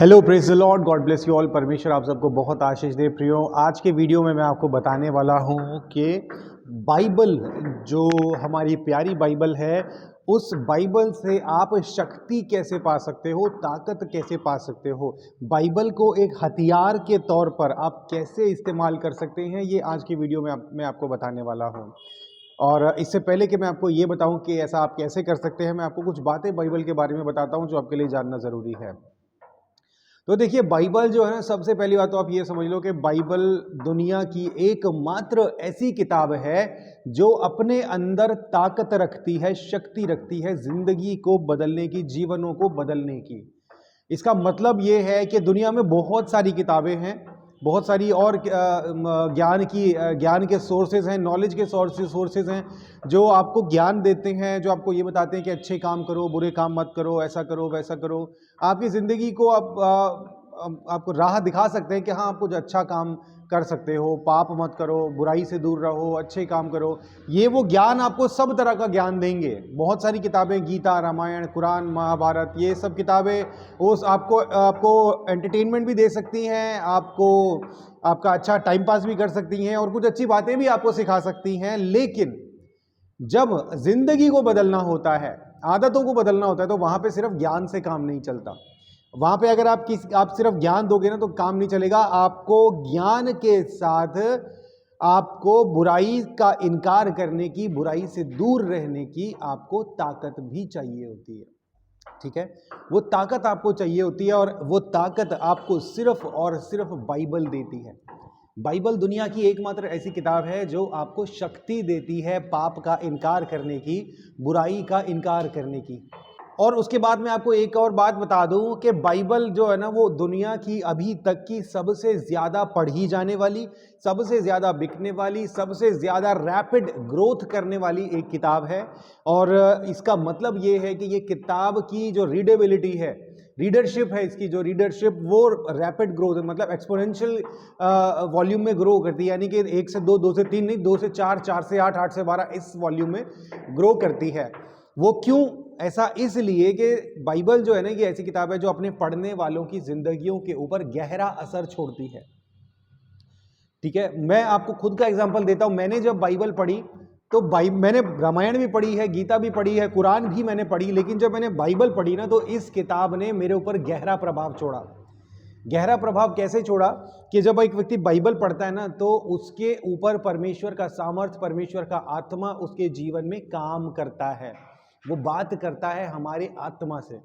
Hello praise the Lord, God bless you all. परमेश्वर आप सबको बहुत आशीष दे। प्रियो, आज के वीडियो में मैं आपको बताने वाला हूँ कि बाइबल, जो हमारी प्यारी बाइबल है, उस बाइबल से आप शक्ति कैसे पा सकते हो, ताकत कैसे पा सकते हो, बाइबल को एक हथियार के तौर पर आप कैसे इस्तेमाल कर सकते हैं, ये आज की वीडियो में मैं आपको बताने वाला हूँ। और इससे पहले कि मैं आपको ये बताऊं कि ऐसा आप कैसे कर सकते हैं, मैं आपको कुछ बातें बाइबल के बारे में बताता हूं जो आपके लिए जानना ज़रूरी है। तो देखिए, बाइबल जो है ना, सबसे पहली बात तो आप ये समझ लो कि बाइबल दुनिया की एकमात्र ऐसी किताब है जो अपने अंदर ताकत रखती है, शक्ति रखती है ज़िंदगी को बदलने की, जीवनों को बदलने की। इसका मतलब ये है कि दुनिया में बहुत सारी किताबें हैं, बहुत सारी और ज्ञान के सोर्सेज हैं, नॉलेज के सोर्सेज हैं जो आपको ज्ञान देते हैं, जो आपको ये बताते हैं कि अच्छे काम करो, बुरे काम मत करो, ऐसा करो, वैसा करो। आपकी ज़िंदगी को आपको राह दिखा सकते हैं कि हाँ, आप कुछ अच्छा काम कर सकते हो, पाप मत करो, बुराई से दूर रहो, अच्छे काम करो। ये वो ज्ञान आपको सब तरह का ज्ञान देंगे। बहुत सारी किताबें, गीता, रामायण, कुरान, महाभारत, ये सब किताबें उस आपको आपको एंटरटेनमेंट भी दे सकती हैं, आपको आपका अच्छा टाइम पास भी कर सकती हैं और कुछ अच्छी बातें भी आपको सिखा सकती हैं। लेकिन जब जिंदगी को बदलना होता है, आदतों को बदलना होता है, तो वहां पे सिर्फ ज्ञान से काम नहीं चलता। वहां पे अगर आप सिर्फ ज्ञान दोगे ना तो काम नहीं चलेगा। आपको ज्ञान के साथ आपको बुराई का इनकार करने की, बुराई से दूर रहने की आपको ताकत भी चाहिए होती है। ठीक है, वो ताकत आपको चाहिए होती है और वो ताकत आपको सिर्फ और सिर्फ बाइबल देती है। बाइबल दुनिया की एकमात्र ऐसी किताब है जो आपको शक्ति देती है पाप का इनकार करने की, बुराई का इनकार करने की। और उसके बाद मैं आपको एक और बात बता दूं कि बाइबल जो है ना, वो दुनिया की अभी तक की सबसे ज़्यादा पढ़ी जाने वाली, सबसे ज़्यादा बिकने वाली, सबसे ज़्यादा रैपिड ग्रोथ करने वाली एक किताब है। और इसका मतलब ये है कि ये किताब की जो रीडेबिलिटी है, रीडरशिप है, इसकी जो रीडरशिप, वो रैपिड ग्रोथ, मतलब एक्सपोनेंशियल वॉल्यूम में ग्रो करती है। यानी कि 1 से 2, 2 से 3 नहीं, 2 से 4, 4 से 8, 8 से 12 इस वॉल्यूम में ग्रो करती है। वो क्यों? ऐसा इसलिए कि बाइबल जो है ना, ये ऐसी किताब है जो अपने पढ़ने वालों की जिंदगियों के ऊपर गहरा असर छोड़ती है। ठीक है, मैं आपको खुद का एग्जांपल देता हूं। मैंने जब बाइबल पढ़ी तो मैंने रामायण भी पढ़ी है, गीता भी पढ़ी है, कुरान भी मैंने पढ़ी, लेकिन जब मैंने बाइबल पढ़ी ना, तो इस किताब ने मेरे ऊपर गहरा प्रभाव छोड़ा। गहरा प्रभाव कैसे छोड़ा कि जब एक व्यक्ति बाइबल पढ़ता है ना, तो उसके ऊपर परमेश्वर का सामर्थ्य, परमेश्वर का आत्मा उसके जीवन में काम करता है। वो बात करता है हमारे आत्मा से।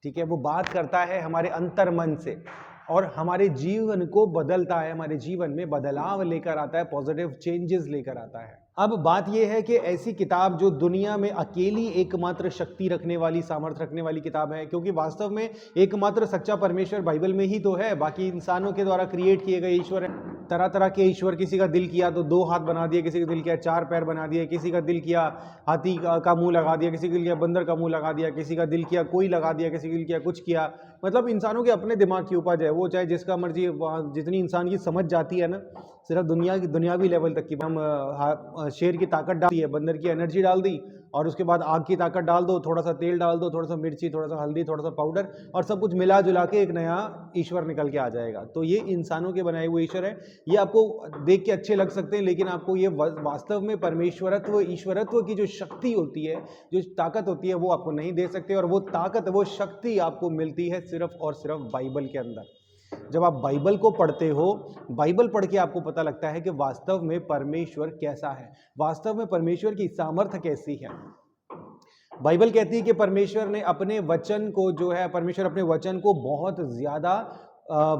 ठीक है, वो बात करता है हमारे अंतर मन से और हमारे जीवन को बदलता है, हमारे जीवन में बदलाव लेकर आता है, पॉजिटिव चेंजेस लेकर आता है। अब बात यह है कि ऐसी किताब जो दुनिया में अकेली एकमात्र शक्ति रखने वाली, सामर्थ्य रखने वाली किताब है, क्योंकि वास्तव में एकमात्र सच्चा परमेश्वर बाइबल में ही तो है। बाकी इंसानों के द्वारा क्रिएट किए गए ईश्वर है, तरह तरह के ईश्वर। किसी का दिल किया तो 2 हाथ बना दिए, किसी का दिल किया 4 पैर बना दिए, किसी का दिल किया हाथी का मुंह लगा दिया, किसी का दिल किया बंदर का मुंह लगा दिया, किसी का दिल किया कोई लगा दिया, किसी का दिल किया कुछ किया। मतलब इंसानों के अपने दिमाग की उपज है वो, चाहे जिसका मर्जी, जितनी इंसान की समझ जाती है ना, सिर्फ दुनियावी लेवल तक की। हम शेर की ताकत डाल दी है, बंदर की एनर्जी डाल दी, और उसके बाद आग की ताकत डाल दो, थोड़ा सा तेल डाल दो, थोड़ा सा मिर्ची, थोड़ा सा हल्दी, थोड़ा सा पाउडर, और सब कुछ मिला जुला के एक नया ईश्वर निकल के आ जाएगा। तो ये इंसानों के बनाए हुए ईश्वर है। ये आपको देख के अच्छे लग सकते हैं, लेकिन आपको ये वास्तव में परमेश्वरत्व, ईश्वरत्व की जो शक्ति होती है, जो ताकत होती है, वो आपको नहीं दे सकते। और वो ताकत, वो शक्ति आपको मिलती है सिर्फ और सिर्फ बाइबल के अंदर। जब आप बाइबल को पढ़ते हो, बाइबल पढ़ के आपको पता लगता है कि वास्तव में परमेश्वर कैसा है, वास्तव में परमेश्वर की सामर्थ्य कैसी है। बाइबल कहती है कि परमेश्वर ने अपने वचन को, जो है, परमेश्वर अपने वचन को बहुत ज्यादा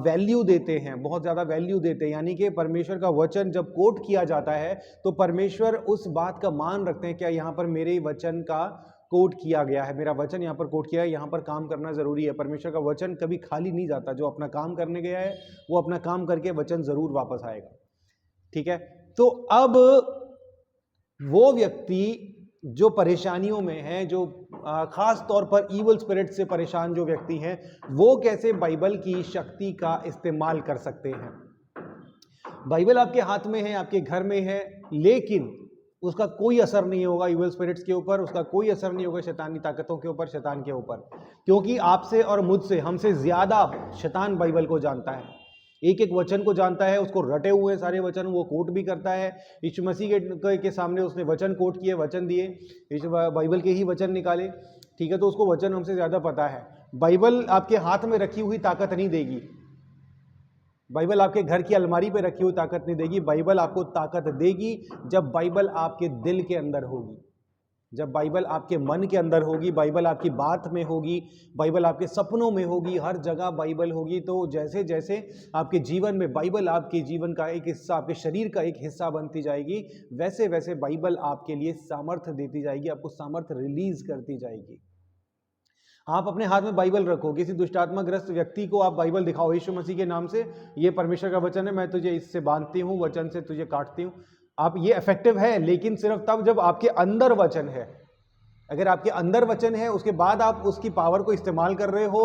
वैल्यू देते हैं, बहुत ज्यादा वैल्यू देते हैं। यानी कि परमेश्वर का वचन जब कोट किया जाता है तो परमेश्वर उस बात का मान रखते हैं, क्या यहाँ पर मेरे वचन का कोट किया गया है, मेरा वचन यहाँ पर कोट किया है, यहाँ पर काम करना जरूरी है। परमेश्वर का वचन कभी खाली नहीं जाता। जो अपना काम करने गया है वो अपना काम करके वचन जरूर वापस आएगा। ठीक है, तो अब वो व्यक्ति जो परेशानियों में है, जो खास तौर पर ईवल स्पिरिट से परेशान जो व्यक्ति हैं, वो कैसे बाइबल की शक्ति का इस्तेमाल कर सकते हैं। बाइबल आपके हाथ में है, आपके घर में है, लेकिन उसका कोई असर नहीं होगा इविल स्पिरिट्स के ऊपर, उसका कोई असर नहीं होगा शैतानी ताकतों के ऊपर, शैतान के ऊपर, क्योंकि आपसे और मुझसे, हमसे ज्यादा शैतान बाइबल को जानता है, एक एक वचन को जानता है, उसको रटे हुए सारे वचन वो कोट भी करता है। यीशु मसीह के सामने उसने वचन कोट किए, वचन दिए, बाइबल के ही वचन निकाले, ठीक है, तो उसको वचन हमसे ज्यादा पता है। बाइबल आपके हाथ में रखी हुई ताकत नहीं देगी, बाइबल आपके घर की अलमारी पे रखी हुई ताकत नहीं देगी। बाइबल आपको ताकत देगी जब बाइबल आपके दिल के अंदर होगी, जब बाइबल आपके मन के अंदर होगी, बाइबल आपकी बात में होगी, बाइबल आपके सपनों में होगी, हर जगह बाइबल होगी। तो जैसे जैसे आपके जीवन में बाइबल आपके जीवन का एक हिस्सा, आपके शरीर का एक हिस्सा बनती जाएगी, वैसे वैसे बाइबल आपके लिए सामर्थ्य देती जाएगी, आपको सामर्थ्य रिलीज करती जाएगी। आप अपने हाथ में बाइबल रखो, किसी दुष्टात्माग्रस्त व्यक्ति को आप बाइबल दिखाओ, यीशु मसीह के नाम से, ये परमेश्वर का वचन है, मैं तुझे इससे बांधती हूँ, वचन से तुझे काटती हूँ। आप, ये इफेक्टिव है, लेकिन सिर्फ तब जब आपके अंदर वचन है। अगर आपके अंदर वचन है, उसके बाद आप उसकी पावर को इस्तेमाल कर रहे हो,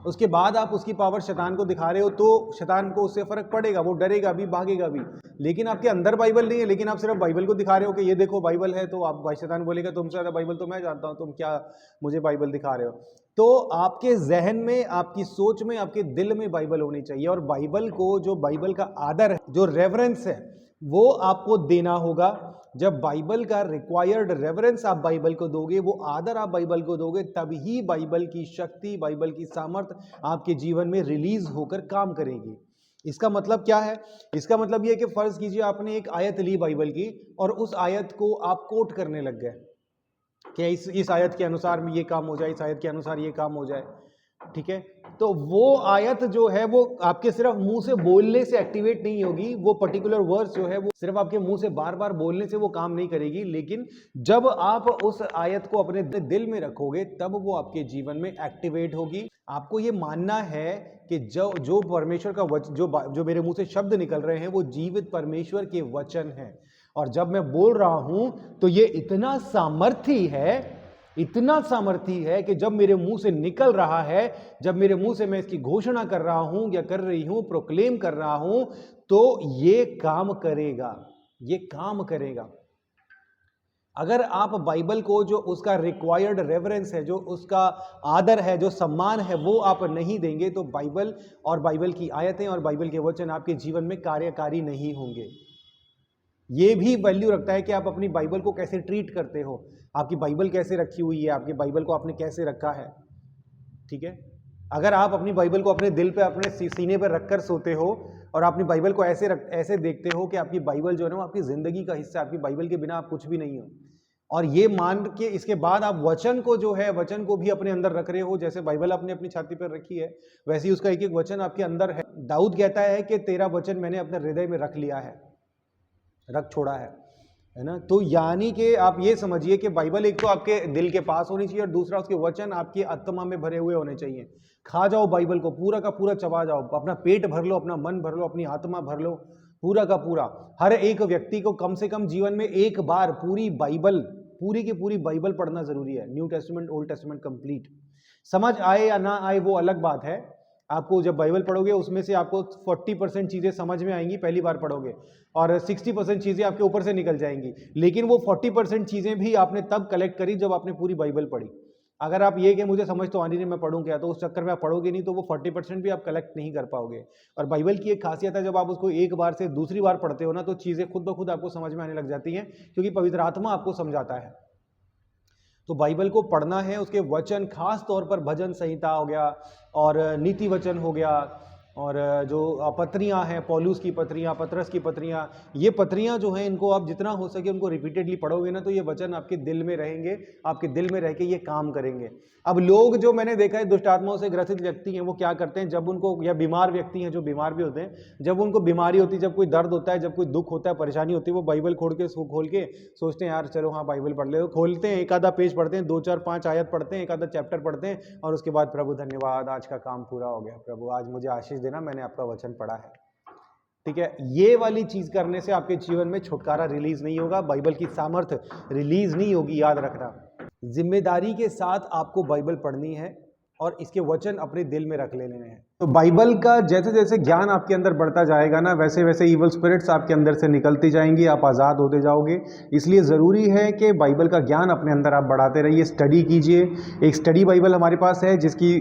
उसके बाद आप उसकी पावर शैतान को दिखा रहे हो, तो शैतान को उससे फर्क पड़ेगा, वो डरेगा भी, भागेगा भी। लेकिन आपके अंदर बाइबल नहीं है, लेकिन आप सिर्फ बाइबल को दिखा रहे हो कि ये देखो बाइबल है, तो आप, शैतान बोलेगा तुमसे ज़्यादा बाइबल तो मैं जानता हूँ, तुम क्या मुझे बाइबल दिखा रहे हो। तो आपके जहन में, आपकी सोच में, आपके दिल में बाइबल होनी चाहिए, और बाइबल को, जो बाइबल का आदर है, जो रेवरेंस है, वो आपको देना होगा। जब बाइबल का रिक्वायर्ड रेवरेंस आप बाइबल को दोगे, वो आदर आप बाइबल को दोगे, तभी बाइबल की शक्ति, बाइबल की सामर्थ आपके जीवन में रिलीज होकर काम करेगी। इसका मतलब क्या है? इसका मतलब ये है कि फर्ज कीजिए आपने एक आयत ली बाइबल की, और उस आयत को आप कोट करने लग गए कि इस आयत के अनुसार ये काम हो जाए, इस आयत के अनुसार ये काम हो जाए, ठीक है। तो वो आयत जो है वो आपके सिर्फ मुंह से बोलने से एक्टिवेट नहीं होगी, वो पर्टिकुलर वर्ड्स जो है वो सिर्फ आपके मुंह से बार बार बोलने से वो काम नहीं करेगी, लेकिन जब आप उस आयत को अपने दिल में रखोगे, तब वो आपके जीवन में एक्टिवेट होगी। आपको ये मानना है कि जो परमेश्वर का जो मेरे मुंह से शब्द निकल रहे हैं, वो जीवित परमेश्वर के वचन है, और जब मैं बोल रहा हूं तो ये इतना सामर्थी है, इतना सामर्थी है कि जब मेरे मुंह से निकल रहा है, जब मेरे मुंह से मैं इसकी घोषणा कर रहा हूं या कर रही हूं, प्रोक्लेम कर रहा हूं, तो ये काम करेगा, ये काम करेगा। अगर आप बाइबल को, जो उसका रिक्वायर्ड रेवरेंस है, जो उसका आदर है, जो सम्मान है, वो आप नहीं देंगे, तो बाइबल और बाइबल की आयतें और बाइबल के वचन आपके जीवन में कार्यकारी नहीं होंगे। ये भी वैल्यू रखता है कि आप अपनी बाइबल को कैसे ट्रीट करते हो, आपकी बाइबल कैसे रखी हुई है, आपकी बाइबल को आपने कैसे रखा है, ठीक है। अगर आप अपनी बाइबल को अपने दिल पे, अपने सीने पर रखकर सोते हो, और अपनी बाइबल को ऐसे देखते हो कि आपकी बाइबल जो है ना वो आपकी जिंदगी का हिस्सा है, आपकी बाइबल के बिना आप कुछ भी नहीं हो, और ये मान के इसके बाद आप वचन को, जो है वचन को भी अपने अंदर रख रहे हो, जैसे बाइबल आपने अपनी छाती पर रखी है, वैसे ही उसका एक एक वचन आपके अंदर है। दाऊद कहता है कि तेरा वचन मैंने अपने हृदय में रख लिया है, रख छोड़ा है ना। तो यानी कि आप ये समझिए कि बाइबल एक तो आपके दिल के पास होनी चाहिए, और दूसरा उसके वचन आपकी आत्मा में भरे हुए होने चाहिए। खा जाओ बाइबल को, पूरा का पूरा चबा जाओ, अपना पेट भर लो, अपना मन भर लो, अपनी आत्मा भर लो, पूरा का पूरा। हर एक व्यक्ति को कम से कम जीवन में एक बार पूरी बाइबल, पूरी की पूरी बाइबल पढ़ना जरूरी है, new testament, old testament complete. समझ आए या ना आए वो अलग बात है। आपको जब बाइबल पढ़ोगे उसमें से आपको 40% चीज़ें समझ में आएंगी पहली बार पढ़ोगे, और 60% चीज़ें आपके ऊपर से निकल जाएंगी, लेकिन वो 40% चीज़ें भी आपने तब कलेक्ट करी जब आपने पूरी बाइबल पढ़ी। अगर आप ये कि मुझे समझ तो आनी नहीं, मैं पढ़ूँ क्या, तो उस चक्कर में आप पढ़ोगे नहीं, तो वो 40% भी आप कलेक्ट नहीं कर पाओगे। और बाइबल की एक खासियत है, जब आप उसको एक बार से दूसरी बार पढ़ते हो ना, तो चीज़ें खुद ब खुद आपको समझ में आने लग जाती हैं, क्योंकि पवित्र आत्मा आपको समझाता है। तो बाइबल को पढ़ना है, उसके वचन, खास तौर पर भजन संहिता हो गया, और नीति वचन हो गया, और जो पत्रियां हैं, पौलुस की पत्रियां, पतरस की पत्रियां, ये पत्रियां जो हैं, इनको आप जितना हो सके उनको रिपीटेडली पढ़ोगे ना, तो ये वचन आपके दिल में रहेंगे, आपके दिल में रह के ये काम करेंगे। अब लोग, जो मैंने देखा है दुष्ट आत्माओं से ग्रसित व्यक्ति हैं, वो क्या करते हैं, जब उनको, या बीमार व्यक्ति हैं जो बीमार भी होते हैं, जब उनको बीमारी होती है, जब कोई दर्द होता है, जब कोई दुख होता है, परेशानी होती है, वो बाइबल खोल के सोचते हैं यार चलो हाँ बाइबल पढ़ ले, खोलते हैं, एक आधा पेज पढ़ते हैं, 2 4 5 आयत पढ़ते हैं, एक आधा चैप्टर पढ़ते हैं, और उसके बाद प्रभु धन्यवाद, आज का काम पूरा हो गया, प्रभु आज मुझे आशीष देना, मैंने आपका वचन पढ़ा है, ठीक है। ये वाली चीज करने से आपके जीवन में छुटकारा रिलीज नहीं होगा, बाइबल की सामर्थ्य रिलीज नहीं होगी, याद रखना। जिम्मेदारी के साथ आपको बाइबल पढ़नी है, और इसके वचन अपने दिल में रख लेने हैं। तो बाइबल का जैसे जैसे ज्ञान आपके अंदर बढ़ता जाएगा ना, वैसे वैसे इवल स्पिरिट्स आपके अंदर से निकलती जाएंगी, आप आज़ाद होते जाओगे। इसलिए ज़रूरी है कि बाइबल का ज्ञान अपने अंदर आप बढ़ाते रहिए, स्टडी कीजिए। एक स्टडी बाइबल हमारे पास है जिसकी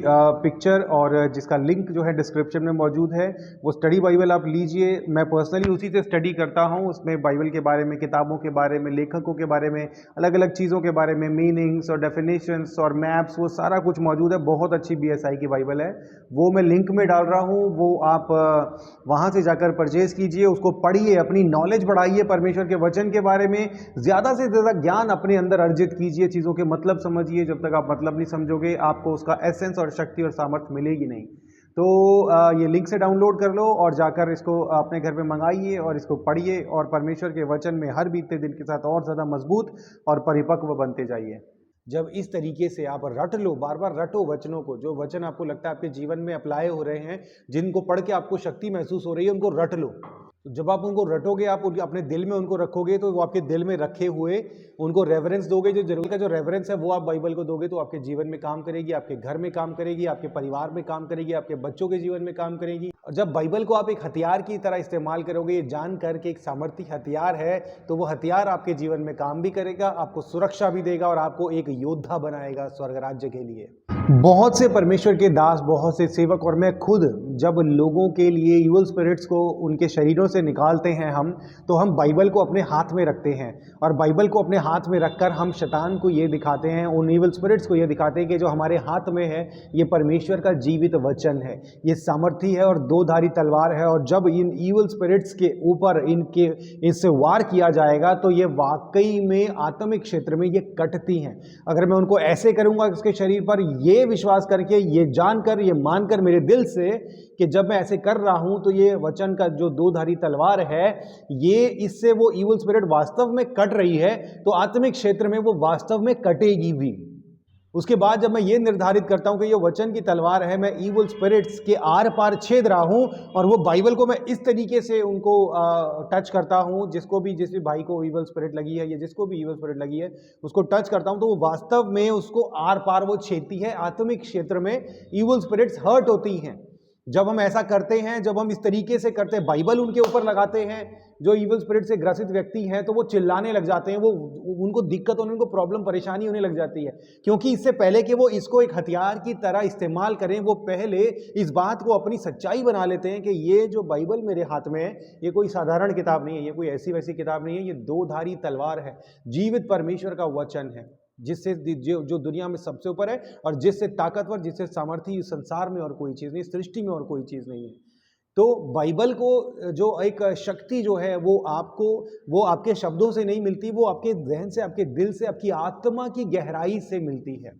पिक्चर और जिसका लिंक जो है डिस्क्रिप्शन में मौजूद है। वो स्टडी बाइबल आप लीजिए। मैं पर्सनली उसी से स्टडी करता हूँ। उसमें बाइबल के बारे में, किताबों के बारे में, लेखकों के बारे में, अलग अलग चीज़ों के बारे में, मीनिंग्स और डेफिनेशंस और मैप्स, वो सारा कुछ मौजूद है। बहुत अच्छी BSI की बाइबल है, वो मैं लिंक में डाल रहा हूँ। वो आप वहाँ से जाकर परचेज कीजिए, उसको पढ़िए, अपनी नॉलेज बढ़ाइए, परमेश्वर के वचन के बारे में ज़्यादा से ज़्यादा ज्ञान अपने अंदर अर्जित कीजिए, चीज़ों के मतलब समझिए। जब तक आप मतलब नहीं समझोगे, आपको उसका एसेंस और शक्ति और सामर्थ्य मिलेगी नहीं। तो ये लिंक से डाउनलोड कर लो और जाकर इसको अपने घर में मंगाइए और इसको पढ़िए और परमेश्वर के वचन में हर बीतते दिन के साथ और ज़्यादा मजबूत और परिपक्व बनते जाइए। जब इस तरीके से आप रट लो, बार बार रटो वचनों को, जो वचन आपको लगता है आपके जीवन में अप्लाई हो रहे हैं, जिनको पढ़ के आपको शक्ति महसूस हो रही है, उनको रट लो। जब आप उनको रटोगे, आप अपने दिल में उनको रखोगे, तो वो आपके दिल में रखे हुए उनको रेवरेंस दोगे। जो जरूरत का जो रेवरेंस है वो आप बाइबल को दोगे, तो आपके जीवन में काम करेगी, आपके घर में काम करेगी, आपके परिवार में काम करेगी, आपके बच्चों के जीवन में काम करेगी। और जब बाइबल को आप एक हथियार की तरह इस्तेमाल करोगे, ये जानकर के एक सामर्थी हथियार है, तो वो हथियार आपके जीवन में काम भी करेगा, आपको सुरक्षा भी देगा और आपको एक योद्धा बनाएगा स्वर्ग राज्य के लिए। बहुत से परमेश्वर के दास, बहुत से सेवक और मैं खुद जब लोगों के लिए इवल स्पिरिट्स को उनके शरीरों से निकालते हैं हम, तो हम बाइबल को अपने हाथ में रखते हैं और बाइबल को अपने हाथ में रखकर हम शैतान को ये दिखाते हैं, उन इवल स्पिरिट्स को ये दिखाते हैं कि जो हमारे हाथ में है ये परमेश्वर का जीवित वचन है, ये सामर्थी है और दो धारी तलवार है। और जब इन इवल स्पिरिट्स के ऊपर इनसे वार किया जाएगा तो ये वाकई में आत्मिक क्षेत्र में ये कटती हैं। अगर मैं उनको ऐसे करूंगा उसके शरीर पर, ये विश्वास करके, ये जानकर, ये मानकर मेरे दिल से कि जब मैं ऐसे कर रहा हूं तो ये वचन का जो दो धारी तलवार है, ये इससे वो इवल स्पिरिट वास्तव में कट रही है, तो आत्मिक क्षेत्र में वो वास्तव में कटेगी भी। उसके बाद जब मैं ये निर्धारित करता हूं कि ये वचन की तलवार है, मैं इवल स्पिरिट्स के आर पार छेद रहा हूं और वो बाइबल को मैं इस तरीके से उनको टच करता हूं, जिस भी भाई को इवल स्पिरिट लगी है या जिसको भी इवल स्पिरिट लगी है उसको टच करता हूं, तो वो वास्तव में उसको आर पार वो छेदती है। आत्मिक क्षेत्र में इवल स्पिरिट्स हर्ट होती हैं जब हम ऐसा करते हैं, जब हम इस तरीके से करते हैं, बाइबल उनके ऊपर लगाते हैं। जो इवल स्पिरिट से ग्रसित व्यक्ति हैं तो वो चिल्लाने लग जाते हैं, वो उनको दिक्कत होने, उनको प्रॉब्लम, परेशानी होने लग जाती है, क्योंकि इससे पहले कि वो इसको एक हथियार की तरह इस्तेमाल करें, वो पहले इस बात को अपनी सच्चाई बना लेते हैं कि ये जो बाइबल मेरे हाथ में है, ये कोई साधारण किताब नहीं है, ये कोई ऐसी वैसी किताब नहीं है, ये दो धारी तलवार है, जीवित परमेश्वर का वचन है, जिससे जो दुनिया में सबसे ऊपर है और जिससे ताकतवर, जिससे सामर्थी संसार में और कोई चीज़ नहीं, सृष्टि में और कोई चीज़ नहीं है। तो बाइबल को जो एक शक्ति जो है वो आपके शब्दों से नहीं मिलती, वो आपके ज़हन से, आपके दिल से, आपकी आत्मा की गहराई से मिलती है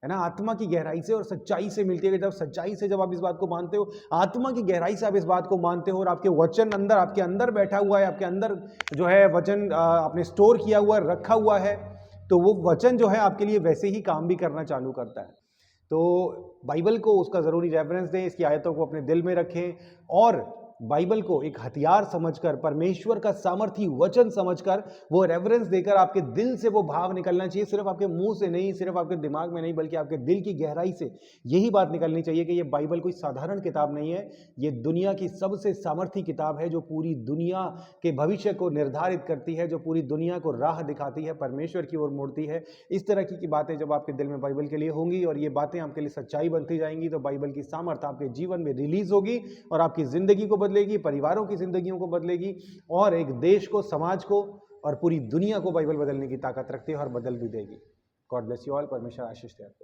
ना, आत्मा की गहराई से और सच्चाई से मिलती है। जब सच्चाई से जब आप इस बात को मानते हो, आत्मा की गहराई से आप इस बात को मानते हो और आपके वचन अंदर, आपके अंदर बैठा हुआ है, आपके अंदर जो है वचन आपने स्टोर किया हुआ, रखा हुआ है, तो वो वचन जो है आपके लिए वैसे ही काम भी करना चालू करता है। तो बाइबल को उसका ज़रूरी रेफरेंस दें, इसकी आयतों को अपने दिल में रखें और बाइबल को एक हथियार समझकर, परमेश्वर का सामर्थी वचन समझकर, वो रेफरेंस देकर आपके दिल से वो भाव निकलना चाहिए, सिर्फ आपके मुंह से नहीं, सिर्फ आपके दिमाग में नहीं, बल्कि आपके दिल की गहराई से यही बात निकलनी चाहिए कि ये बाइबल कोई साधारण किताब नहीं है, ये दुनिया की सबसे सामर्थी किताब है, जो पूरी दुनिया के भविष्य को निर्धारित करती है, जो पूरी दुनिया को राह दिखाती है, परमेश्वर की ओर मोड़ती है। इस तरह की बातें जब आपके दिल में बाइबल के लिए होंगी और ये बातें आपके लिए सच्चाई बनती जाएंगी, तो बाइबल की सामर्थ्य आपके जीवन में रिलीज होगी और आपकी जिंदगी को बदलेगी, परिवारों की जिंदगियों को बदलेगी और एक देश को, समाज को और पूरी दुनिया को बाइबल बदलने की ताकत रखती है और बदल भी देगी। God bless you all. परमेश्वर आशीष दे आपको।